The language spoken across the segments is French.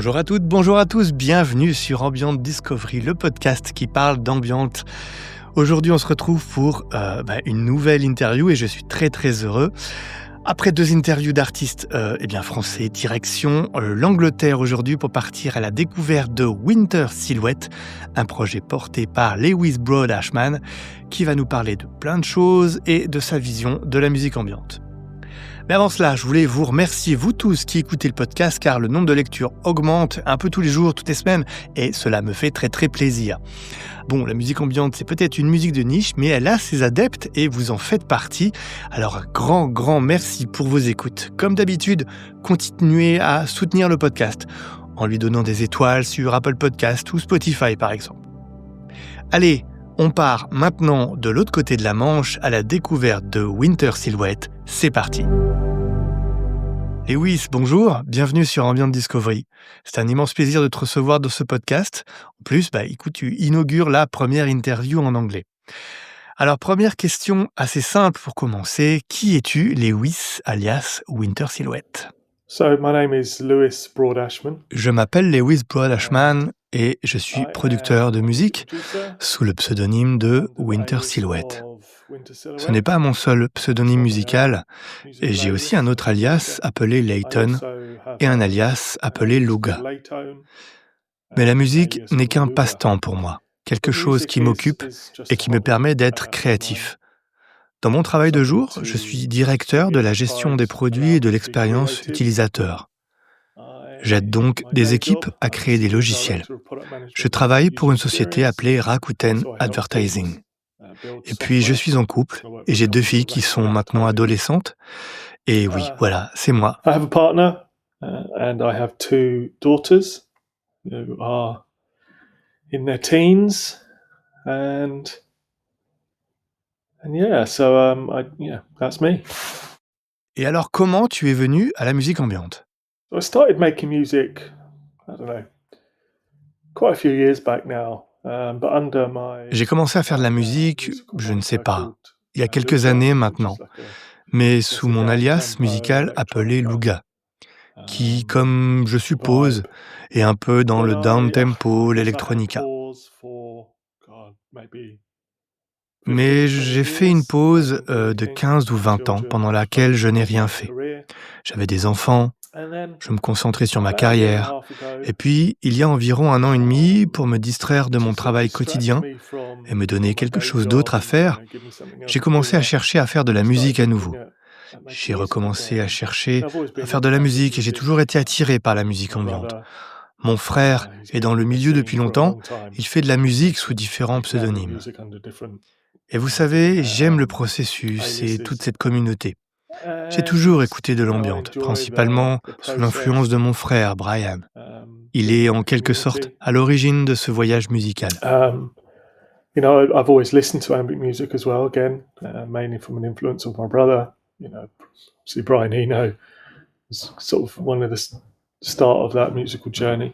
Bonjour à toutes, bonjour à tous, bienvenue sur Ambient Discovery, le podcast qui parle d'ambiance. Aujourd'hui, on se retrouve pour une nouvelle interview et je suis très très heureux. Après 2 interviews d'artistes français, direction l'Angleterre aujourd'hui pour partir à la découverte de Winter Silhouette, un projet porté par Lewis Broad-Ashman qui va nous parler de plein de choses et de sa vision de la musique ambiante. Mais avant cela, je voulais vous remercier, vous tous qui écoutez le podcast, car le nombre de lectures augmente un peu tous les jours, toutes les semaines, et cela me fait très très plaisir. Bon, la musique ambiante, c'est peut-être une musique de niche, mais elle a ses adeptes et vous en faites partie. Alors, un grand merci pour vos écoutes. Comme d'habitude, continuez à soutenir le podcast en lui donnant des étoiles sur Apple Podcast ou Spotify par exemple. Allez, on part maintenant de l'autre côté de la Manche à la découverte de Winter Silhouette. C'est parti. Lewis, bonjour, bienvenue sur Ambient Discovery. C'est un immense plaisir de te recevoir dans ce podcast. En plus, écoute, tu inaugures la première interview en anglais. Alors, première question assez simple pour commencer. Qui es-tu, Lewis, alias Winter Silhouette? So, my name is Lewis Broad-Ashman. Je m'appelle Lewis Broad-Ashman et je suis producteur de musique sous le pseudonyme de Winter Silhouette. Ce n'est pas mon seul pseudonyme musical, et j'ai aussi un autre alias appelé Layton et un alias appelé Luga. Mais la musique n'est qu'un passe-temps pour moi, quelque chose qui m'occupe et qui me permet d'être créatif. Dans mon travail de jour, je suis directeur de la gestion des produits et de l'expérience utilisateur. J'aide donc des équipes à créer des logiciels. Je travaille pour une société appelée Rakuten Advertising. Et puis je suis en couple et j'ai 2 filles qui sont maintenant adolescentes. Et oui, voilà, c'est moi. I have a partner and I have 2 daughters who are in their teens and yeah, so that's me. Et alors, comment tu es venu à la musique ambiante? So I started making music, I don't know, quite a few years back now, but under my... J'ai commencé à faire de la musique, je ne sais pas, il y a quelques années maintenant, mais sous mon alias musical appelé Luga, qui, comme je suppose, est un peu dans le down-tempo, l'electronica. Mais j'ai fait une pause de 15 ou 20 ans pendant laquelle je n'ai rien fait. J'avais des enfants, je me concentrais sur ma carrière. Et puis, il y a environ 1 an et demi, pour me distraire de mon travail quotidien et me donner quelque chose d'autre à faire, j'ai commencé à chercher à faire de la musique à nouveau. J'ai recommencé à chercher à faire de la musique et j'ai toujours été attiré par la musique ambiante. Mon frère est dans le milieu depuis longtemps, il fait de la musique sous différents pseudonymes. Et vous savez, j'aime le processus et toute cette communauté. J'ai toujours écouté de l'ambiante, principalement sous l'influence de mon frère, Brian. Il est en quelque sorte à l'origine de ce voyage musical. I've always listened to ambient music as well, again, mainly from an influence of my brother. Obviously Brian Eno is sort of one of the start of that musical journey.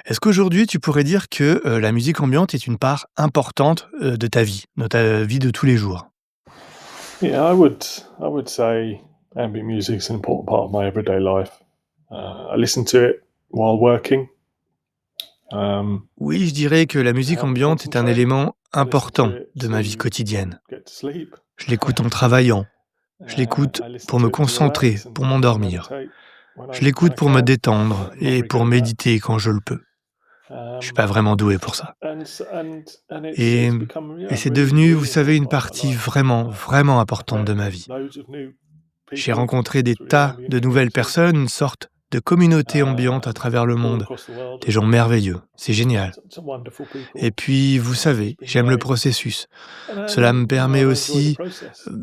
Est-ce qu'aujourd'hui, tu pourrais dire que la musique ambiante est une part importante de ta vie de tous les jours? Yeah, I would say ambient music is an important part of my everyday life. I listen to it while working. Oui, je dirais que la musique ambiante est un élément important de ma vie quotidienne. Je l'écoute en travaillant, je l'écoute pour me concentrer, pour m'endormir. Je l'écoute pour me détendre et pour méditer quand je le peux. Je suis pas vraiment doué pour ça. Et c'est devenu, vous savez, une partie vraiment importante de ma vie. J'ai rencontré des tas de nouvelles personnes, une sorte de communauté ambiante à travers le monde. Des gens merveilleux, c'est génial. Et puis, vous savez, j'aime le processus. Cela me permet aussi,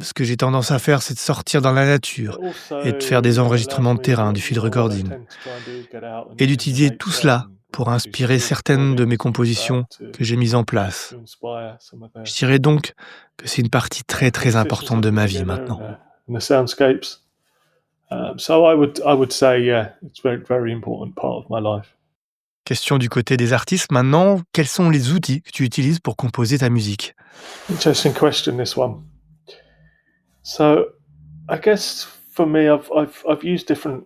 ce que j'ai tendance à faire, c'est de sortir dans la nature et de faire des enregistrements de terrain, du field recording. Et d'utiliser tout cela pour inspirer certaines de mes compositions que j'ai mises en place. Je dirais donc que c'est une partie très très importante de ma vie maintenant. So I would say, yeah, it's a very, very important part of my life. Question du côté des artistes maintenant, quels sont les outils que tu utilises pour composer ta musique? Interesting question, this one. So I guess for me, I've used different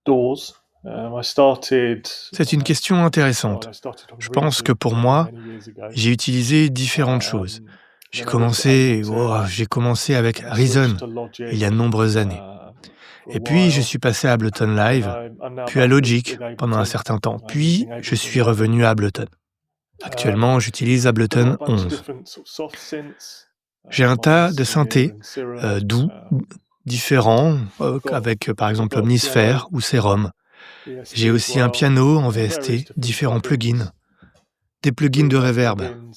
DAWs I started. C'est une question intéressante. I started on Je pense que YouTube pour moi, many years ago. j'ai utilisé différentes choses. Then I moved to Ableton. J'ai commencé avec And I switched Reason to il Logic y a de nombreuses années. for a Et puis, je while. suis passé à Ableton Live, I'm now puis à back Logic with pendant un Ableton. certain temps. I'm Puis, using je Ableton suis 11. revenu à Ableton. Actuellement, j'utilise Got a Ableton bunch of 11. different sort of soft synths. J'ai un Mine tas is de Sear synthés and Syrah. doux, différents, Got avec par exemple got Omnisphere piano, ou Serum. ESP J'ai as aussi un well, piano en various VST, different différents plugins, plugins, des plugins de React reverb. plugins.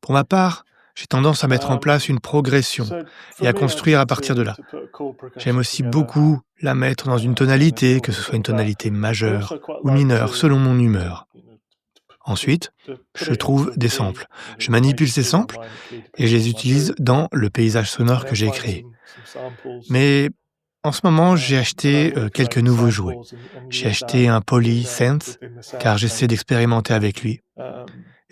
Pour ma part, j'ai tendance à mettre en place une progression So et for à me, I construire à tend partir de là. to put a chord J'aime progression aussi together, beaucoup la mettre dans une and then tonalité, build que ce on soit top une of that. tonalité I majeure also quite ou like mineure, selon mon humeur. to put Ensuite, put je it trouve into a des key samples. and Je then make manipule a ces key in my samples minor key et je depending les on my utilise mood, dans le paysage and sonore then que j'ai find créé. some samples. Mais en ce moment, j'ai acheté And I quelques manipulate nouveaux jouets. samples and J'ai use that acheté un Poly Sense, within the car j'essaie soundscape. d'expérimenter avec lui.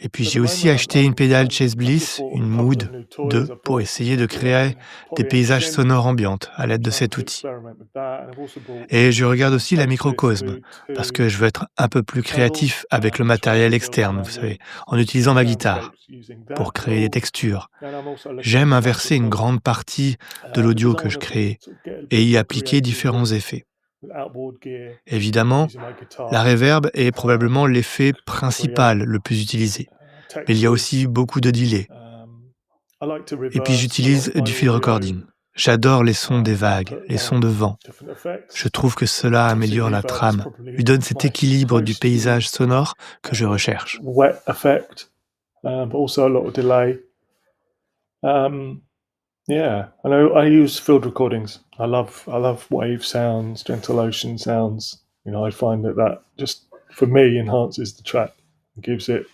Et puis So at j'ai the aussi moment, acheté une pédale I've Chase just Bliss, bought une a couple of Mood new toys. 2, I pour bought essayer de a créer des Poly paysages X-Synth, sonores ambiantes à l'aide de trying cet to outil. experiment with that. And I've also bought Et je regarde aussi la Socialist microcosme, Mood parce 2 que je veux être un peu plus pedals, créatif avec le to try matériel and build externe, vous some savez, ambient en utilisant ma guitare, soundscapes using that pour créer des tool. textures. And I'm also looking J'aime into inverser une Ableton grande partie de because l'audio I que je want to crée sort of get a et bit y more appliquer creative différents effets. with outboard gear, Évidemment, using my guitar, la reverb est probablement l'effet to principal create le plus utilisé. Mais il y a textures. aussi beaucoup de delay. I like to Et puis reverse a lot j'utilise of my du field audio, recording. J'adore les sons des and vagues, put les sons on de vent. different effects. Je trouve que cela Obviously, améliore la reverb is trame, probably lui donne cet my équilibre du most paysage used sonore que je recherche. wet effect, but also a lot of delay. Yeah, and I use field recordings. I love wave sounds, gentle ocean sounds. I find that just for me enhances the track, gives it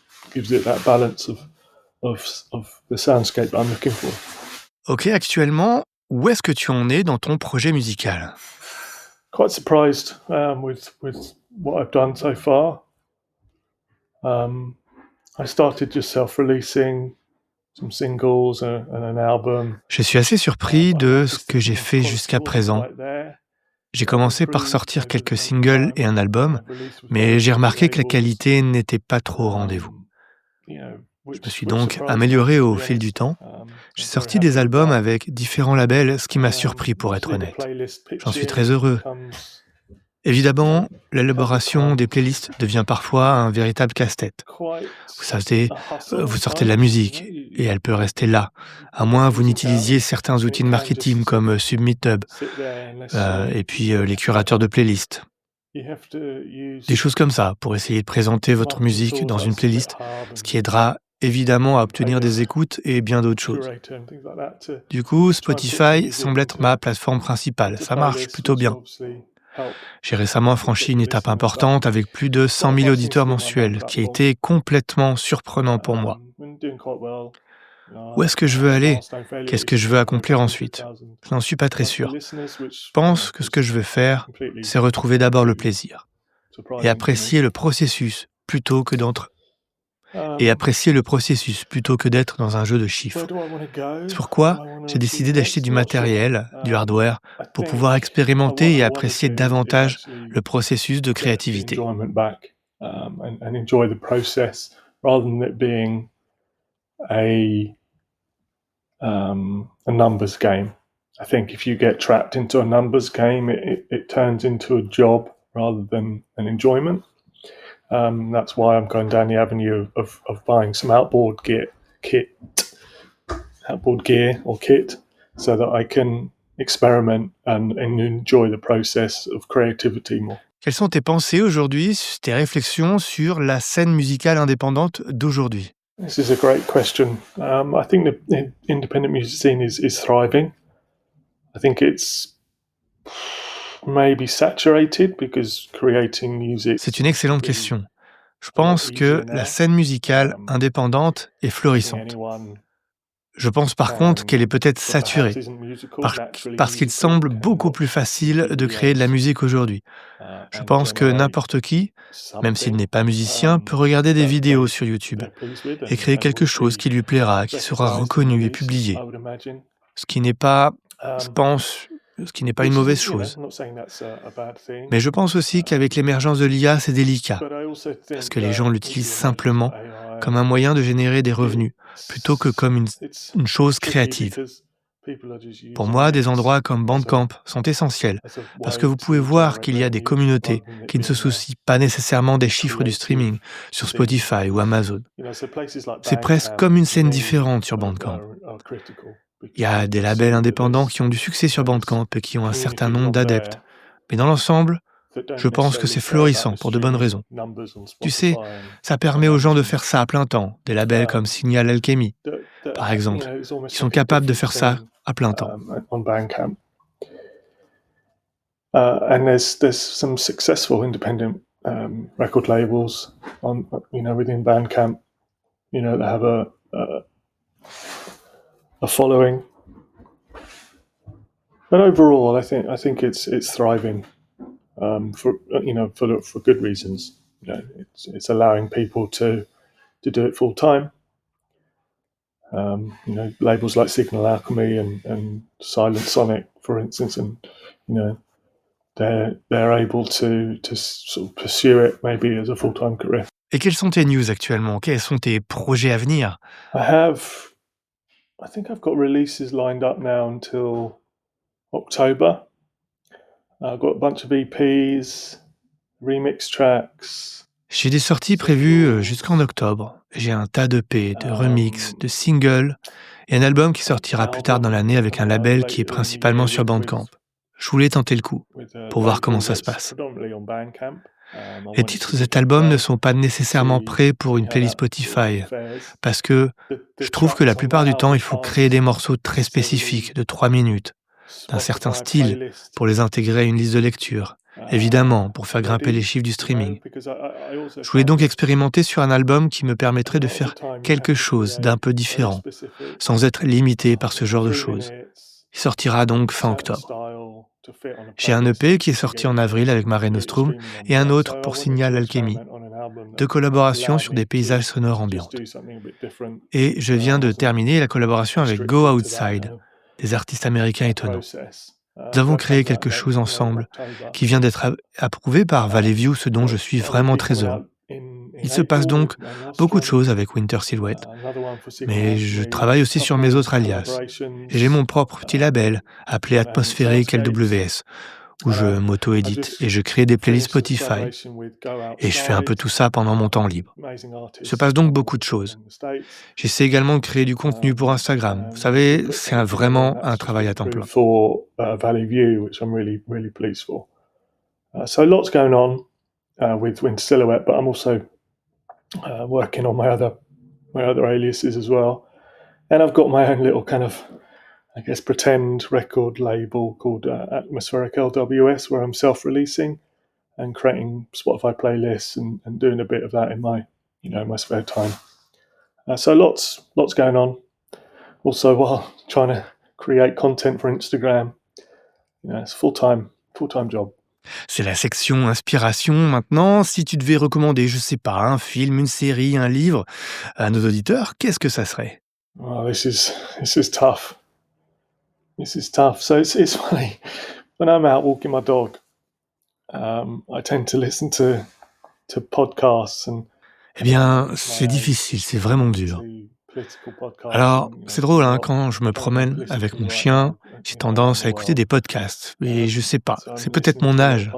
that balance of the soundscape that I'm looking for. Ok, actuellement, où est-ce que tu en es dans ton projet musical? Quite surprised with what I've done so far. I started just self-releasing some singles and an album. Je suis assez surpris de ce que j'ai fait jusqu'à présent. J'ai commencé par sortir quelques singles et un album, mais j'ai remarqué que la qualité n'était pas trop au rendez-vous. Je me suis donc amélioré au fil du temps. J'ai sorti des albums avec différents labels, ce qui m'a surpris pour être honnête. J'en suis très heureux. Évidemment, l'élaboration des playlists devient parfois un véritable casse-tête. Vous savez, vous sortez de la musique et elle peut rester là, à moins vous n'utilisiez certains outils de marketing comme SubmitHub et puis les curateurs de playlists. Des choses comme ça pour essayer de présenter votre musique dans une playlist, ce qui aidera évidemment à obtenir des écoutes et bien d'autres choses. Du coup, Spotify semble être ma plateforme principale. Ça marche plutôt bien. J'ai récemment franchi une étape importante avec plus de 100 000 auditeurs mensuels, qui a été complètement surprenant pour moi. Où est-ce que je veux aller? Qu'est-ce que je veux accomplir ensuite? Je n'en suis pas très sûr. Je pense que ce que je veux faire, c'est retrouver d'abord le plaisir et apprécier le processus plutôt que d'être dans un jeu de chiffres. C'est pourquoi j'ai décidé d'acheter du matériel, du hardware, pour pouvoir expérimenter et apprécier davantage le processus de créativité. A numbers game. I think if you get trapped into a numbers game, it turns into a job rather than an enjoyment. That's why I'm going down the avenue of buying some outboard gear or kit, so that I can experiment and enjoy the process of creativity more. Quelles sont tes pensées aujourd'hui, tes réflexions sur la scène musicale indépendante d'aujourd'hui? This is a great question. I think the independent music scene is thriving. I think it's maybe saturated because creating music. C'est une excellente question. Je pense que la scène musicale indépendante est florissante. Je pense par contre qu'elle est peut-être saturée, parce qu'il semble beaucoup plus facile de créer de la musique aujourd'hui. Je pense que n'importe qui, même s'il n'est pas musicien, peut regarder des vidéos sur YouTube et créer quelque chose qui lui plaira, qui sera reconnu et publié. Ce qui n'est pas, je pense, ce qui n'est pas une which mauvaise is, you know, chose. I'm not saying that's a bad thing, Mais je pense aussi qu'avec l'émergence de l'IA, c'est délicat, but I also parce think que les gens that l'utilisent with the emergence of simplement AI, comme un moyen de générer des revenus, plutôt que comme it's une chose tricky créative. because people are just Pour using moi, it des endroits comme as Bandcamp sont essentiels, a parce que way vous pouvez to voir generate qu'il y a des revenue communautés rather than it qui ne se being soucient pas nécessairement des a chiffres du creative streaming sur thing. Spotify ou Amazon. So places like C'est presque Bandcamp, comme une to scène me, différente sur Bandcamp. are critical Il y because a you des can labels see that indépendants there's qui ont du succès sur Bandcamp et qui ont un certain communities nombre on d'adeptes. there Mais dans l'ensemble, that don't je pense que necessarily c'est care about florissant the pour de bonnes streaming raisons. numbers on Tu sais, Spotify ça permet and aux gens de Amazon. faire ça à plein temps. Des labels comme Um, Signal Alchemy, that par exemple, it's almost qui sont like a capables de different faire ça thing à plein temps. on Bandcamp. And there's some successful independent record labels on within Bandcamp. They have a following, but overall, I think it's thriving for good reasons. It's allowing people to do it full time. Labels like Signal Alchemy and Silent Sonic, for instance, and they're able to sort of pursue it maybe as a full-time career. Et quelles sont tes news actuellement? Quels sont tes projets à venir? I think I've got releases lined up now until October. I've got a bunch of EPs, remix tracks. J'ai des sorties prévues jusqu'en octobre. J'ai un tas d'EP, de remix, de singles et un album qui sortira plus tard dans l'année avec un label qui est principalement sur Bandcamp. Je voulais tenter le coup pour voir comment ça se passe. Les titres de cet album ne sont pas nécessairement prêts pour une playlist Spotify parce que je trouve que la plupart du temps, il faut créer des morceaux très spécifiques de 3 minutes, d'un certain style, pour les intégrer à une liste de lecture. Évidemment, pour faire grimper les chiffres du streaming. Je voulais donc expérimenter sur un album qui me permettrait de faire quelque chose d'un peu différent, sans être limité par ce genre de choses. Il sortira donc fin octobre. J'ai un EP qui est sorti en avril avec Mare Nostrum et un autre pour Signal Alchemy. 2 collaborations sur des paysages sonores ambiantes. Et je viens de terminer la collaboration avec Go Outside, des artistes américains étonnants. Nous avons créé quelque chose ensemble qui vient d'être approuvé par Valley View, ce dont je suis vraiment très heureux. Il se passe donc beaucoup de choses avec Winter Silhouette, mais je travaille aussi sur mes autres alias. Et j'ai mon propre petit label appelé Atmosphérique LWS, où je m'auto-édite et je crée des playlists Spotify. Et je fais un peu tout ça pendant mon temps libre. Il se passe donc beaucoup de choses. J'essaie également de créer du contenu pour Instagram. Vous savez, c'est vraiment un travail à temps plein. For Valley View, which I'm really, really pleased for. So lots going on with Winter Silhouette, but I'm also working on my other aliases as well. And I've got my own little kind of, I guess, pretend record label called Atmospheric LWS, where I'm self-releasing and creating Spotify playlists and doing a bit of that in my spare time. So lots going on. Also, while trying to create content for Instagram, it's a full-time job. C'est la section inspiration maintenant. Si tu devais recommander, je sais pas, un film, une série, un livre à nos auditeurs, qu'est-ce que ça serait? Oh, this is tough. This is tough. So it's funny. When I'm out walking my dog, I tend to listen to podcasts and. Eh bien, c'est difficile, c'est vraiment dur. Alors, c'est drôle, quand je me promène avec mon chien, j'ai tendance à écouter des podcasts. Et je sais pas, c'est peut-être mon âge.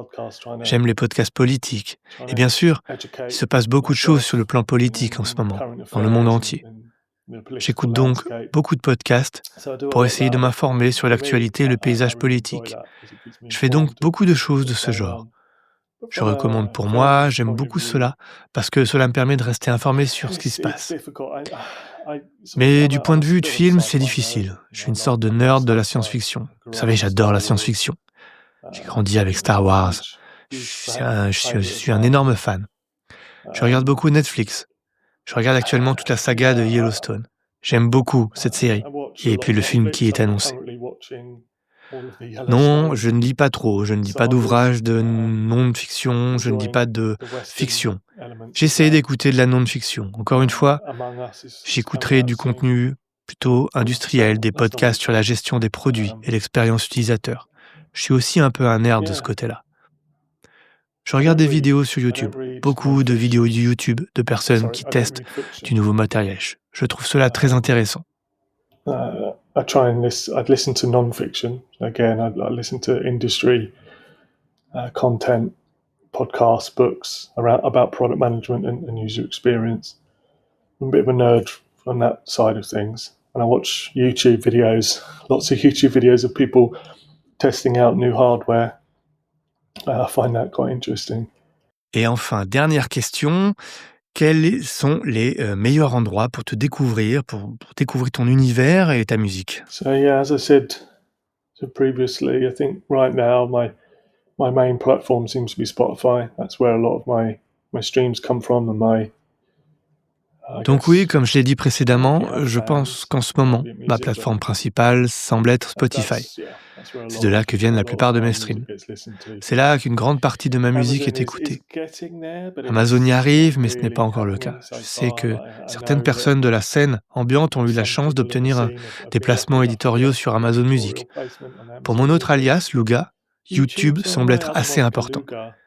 J'aime les podcasts politiques. Et bien sûr, il se passe beaucoup de choses sur le plan politique en ce moment, dans le monde entier. J'écoute donc beaucoup de podcasts pour essayer de m'informer sur l'actualité et le paysage politique. Je fais donc beaucoup de choses de ce genre. Je recommande pour moi, j'aime beaucoup cela, parce que cela me permet de rester informé sur ce qui se passe. Mais du point de vue de film, c'est difficile. Je suis une sorte de nerd de la science-fiction. Vous savez, j'adore la science-fiction. J'ai grandi avec Star Wars. Je suis un énorme fan. Je regarde beaucoup Netflix. Je regarde actuellement toute la saga de Yellowstone. J'aime beaucoup cette série. Et puis le film qui est annoncé. Non, je ne lis pas trop, je ne lis pas d'ouvrages de non-fiction, je ne lis pas de fiction. J'essaie d'écouter de la non-fiction. Encore une fois, j'écouterai du contenu plutôt industriel, des podcasts sur la gestion des produits et l'expérience utilisateur. Je suis aussi un peu un nerd de ce Yeah. côté-là. Je I regarde don't des read. vidéos sur I YouTube, don't read beaucoup de non-fiction. vidéos YouTube de personnes Sorry, qui I don't testent read du fiction. nouveau matériel. Je trouve cela très intéressant. I try and I'd listen to non-fiction. Again, I listen to industry content, podcasts, books about product management and user experience. I'm a bit of a nerd on that side of things. And I watch YouTube videos, lots of YouTube videos of people testing out new hardware. I find that quite interesting. Et enfin, dernière question, quels sont les meilleurs endroits pour te découvrir, pour découvrir ton univers et ta musique? So yeah, as I said previously, I think right now my main platform seems to be Spotify. That's where a lot of my streams come from and my Donc oui, comme je l'ai dit précédemment, je pense qu'en ce moment, ambient ma music, plateforme principale semble être Spotify. that's where C'est de là que viennent la plupart de mes streams. C'est là qu'une grande partie de ma musique est écoutée. Amazon y arrive, mais ce n'est pas encore le cas. Je sais que certaines personnes de la scène ambiante ont eu la chance d'obtenir des placements éditoriaux sur Amazon Music. Pour mon autre alias, Luga, YouTube semble être assez important.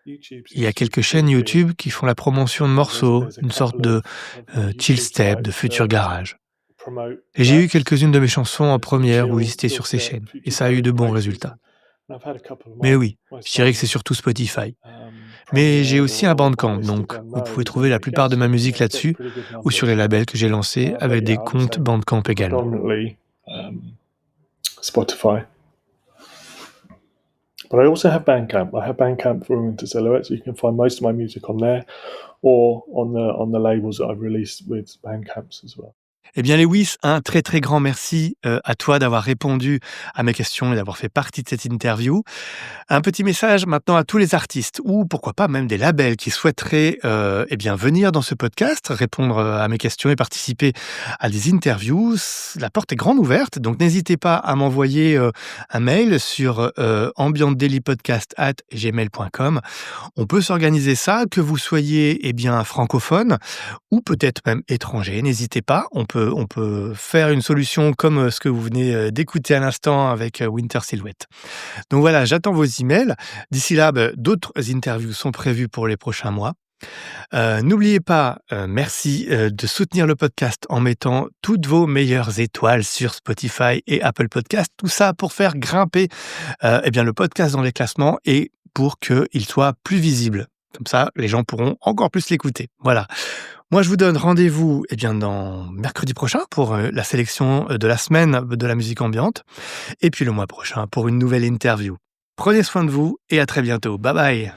Il y a quelques chaînes YouTube qui font la promotion de morceaux, une sorte de chill step, de futur garage. Et j'ai eu quelques-unes de mes chansons en première ou listées sur ces chaînes, et ça a eu de bons résultats. Mais oui, je dirais que c'est surtout Spotify. Mais j'ai aussi un Bandcamp, donc vous pouvez trouver la plupart de ma musique là-dessus, ou sur les labels que j'ai lancés avec des comptes Bandcamp également. Spotify. But I also have Bandcamp. I have Bandcamp for Women to Silhouette, so you can find most of my music on there, or on the labels that I've released with Bandcamps as well. Eh bien Lewis, un très très grand merci à toi d'avoir répondu à mes questions et d'avoir fait partie de cette interview. Un petit message maintenant à tous les artistes ou pourquoi pas même des labels qui souhaiteraient eh bien venir dans ce podcast, répondre à mes questions et participer à des interviews. La porte est grande ouverte, donc n'hésitez pas à m'envoyer un mail sur ambientdailypodcast@gmail.com. On peut s'organiser ça, que vous soyez eh bien francophone ou peut-être même étranger. N'hésitez pas, on peut faire une solution comme ce que vous venez d'écouter à l'instant avec Winter Silhouette. Donc voilà, j'attends vos emails. D'ici là, d'autres interviews sont prévues pour les prochains mois. N'oubliez pas, merci de soutenir le podcast en mettant toutes vos meilleures étoiles sur Spotify et Apple Podcast. Tout ça pour faire grimper eh bien, le podcast dans les classements et pour qu'il soit plus visible. Comme ça, les gens pourront encore plus l'écouter. Voilà. Moi, je vous donne rendez-vous eh bien, dans mercredi prochain pour la sélection de la semaine de la musique ambiante. Et puis le mois prochain pour une nouvelle interview. Prenez soin de vous et à très bientôt. Bye bye.